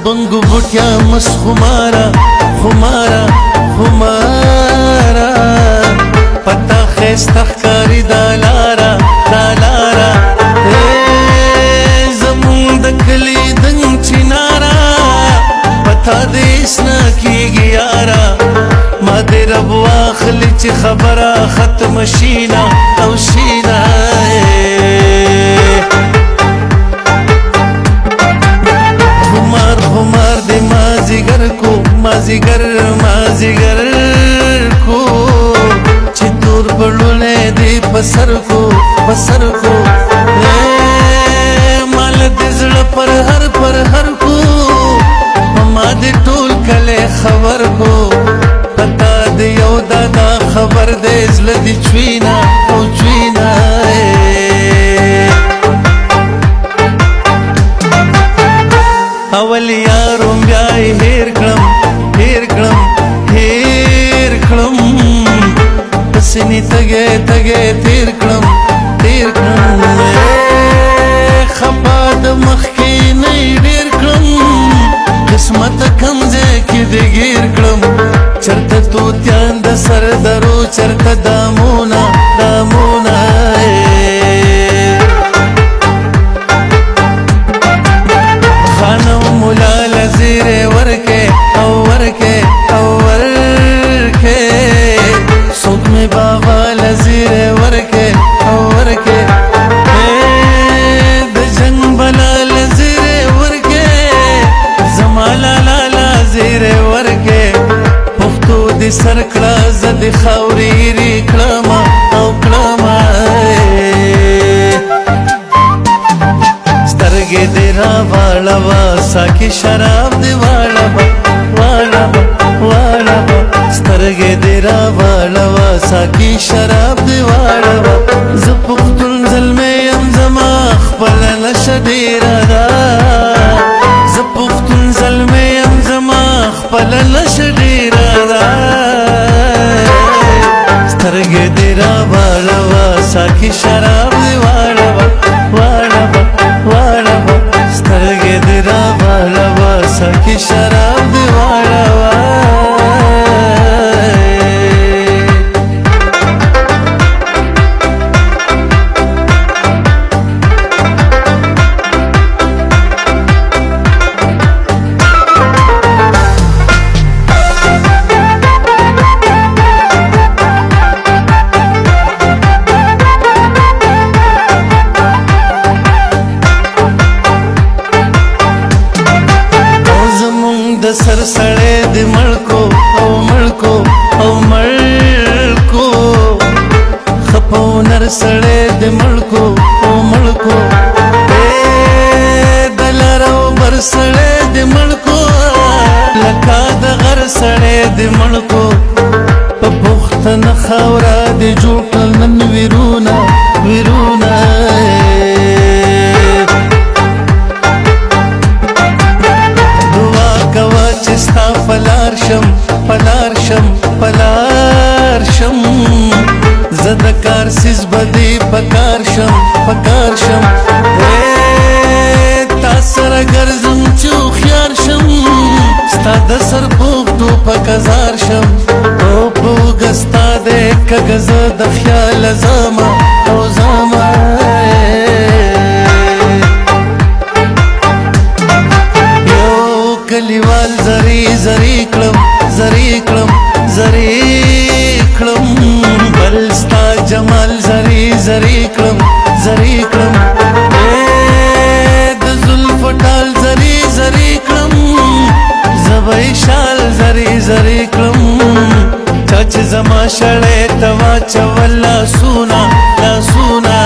بنگو بوټیا مس خمارا خمارا خمارا پتا خیسته ښکاري دا لاره دا لاره زمونږ د کلي دنګ چناره پتا دې اسنا کېږي یاره ما دې رب واخلي چې خبره ختمه شینه او شینه خمار دې مازیګر کو مازیګر مازیګر کو چې تور بړولې دې پسر کو پسر کو مال دې زړه پر هر کو ما دې ټول کله خبر کو پتا دې یو دا خبر دې زړه دې چوینا او چوینا اول یاروم بیای هیر کړم هیر کړم هیر کړم پسنی تګه تګه تیر کړم تیر کړم خپا د مخکې نه ډیر کړم قسمت کمزه کې دې گیر کړم چرته توتیان د سر درو چرته دامونه دامونه ملال زیر ورکے او ورکے او ورکے سوک میں بابا لزیر ورکے او ورکے د جنگ بلال زیر ورکے زمالا لالا زیر ورکے پختو دی سرکڑا زد خاوری ری کلما او کلما سترگے دی را والا ساکی شراب دی والا والا والا سترگے دی را والا ساکی شراب دی والا ز پختون ظلمه یم زما خپل نشه ډیره ده ز پختون ظلمه یم زما خپل نشه ډیره ده سترگے دی را والا ساکی شراب دی والا والا والا سترگے دی را والا ساکی شراب دی والا سر سڑے دی ملکو او ملکو او ملکو خپو نر سڑے دی ملکو او ملکو دلارو بر سڑے دی ملکو لکا دا غر سڑے دی ملکو پا پختن خورا دی جوٹل نن ویرونا ویرونا چستا پلار شم پلار شم پلار شم زدکار سیز بدی پکار شم پکار شم تاثر گرزم چو خیار شم ستا د سر پوختو پکزار شم او پوگستا دے کگز د خیال زاما او زاما کلیوال زری زری کلم زری کلم زری کلم بلستا جمال زری زری کلم زری کلم د زلف ټال زری زری کلم زبای شال زری زری کلم چاچ زما شړې توا چولا سونا لا سونا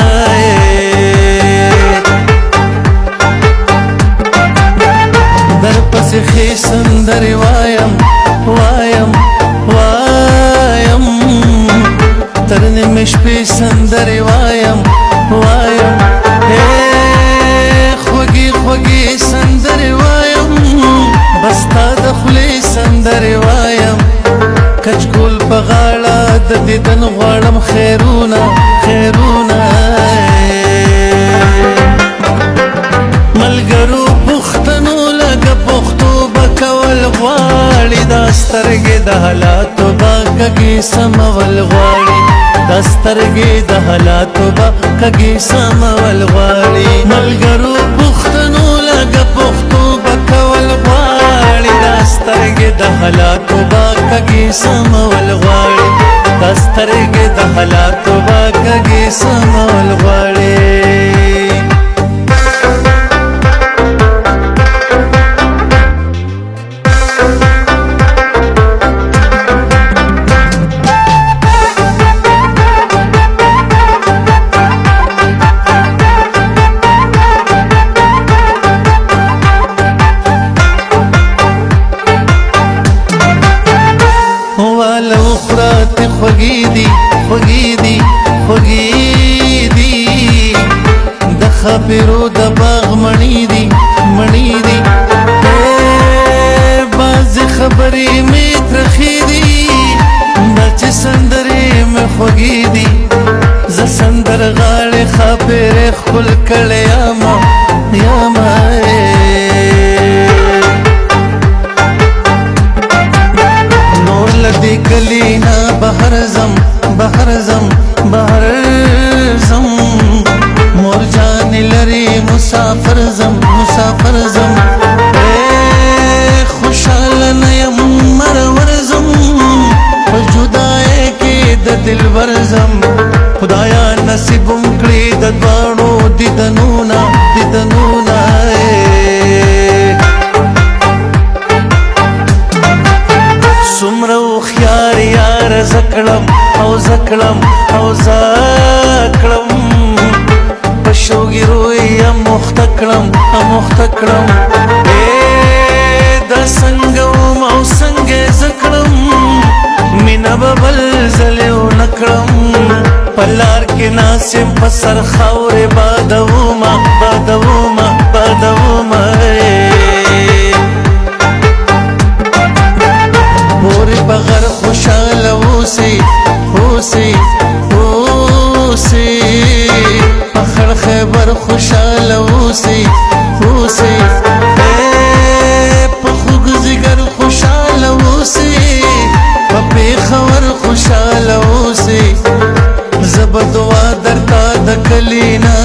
خی سندر وایم وایم وایم ترنه مشپی سندر وایم وایم خوږی خوږی سندر وایم بستا د خلی سندر وایم کچکول په غاړه د دیدن غواړم خیرونه خیرونه ملګرو پښتنو لګ پښتو حالاتو با کږي سمول غواړي دا سترګې د حالاتو با کږي سمول غواړي ملګرو پښتنو لږه پښتو به کول غواړي دا سترګې د حالاتو با کږي سمول غواړي دا سترګې د حالاتو با کږي سمول غواړي خوږی دی د خبرو د باغ مڼی دی باز خبرې می ترخی دی دا چې سندرې می خوږی دی ز سندر غاړې خبرې خپل کړې یاما نور لدی کلینا بهر زم مور جان لري مسافر زم خوشحال نیم مرور زم په جدای کې د دلبر زم خدایا نصیبم کړی د دواړو دیدنونه څومره هوښیار یار زکړم او زکړم په شوګیرو یې مخته کړم دا څنګه وم او څنګه زکړم مینه به بل ځلې ونه کړم په لار کې ناسم په سر خاورې بادومه پورې بغیر خوشحاله اوسې په خړ خیبر خوشحاله اوسې په خوږ ځیګر خوشحاله اوسې په پېښور خوشحاله اوسې زه به دعا درته د کلینا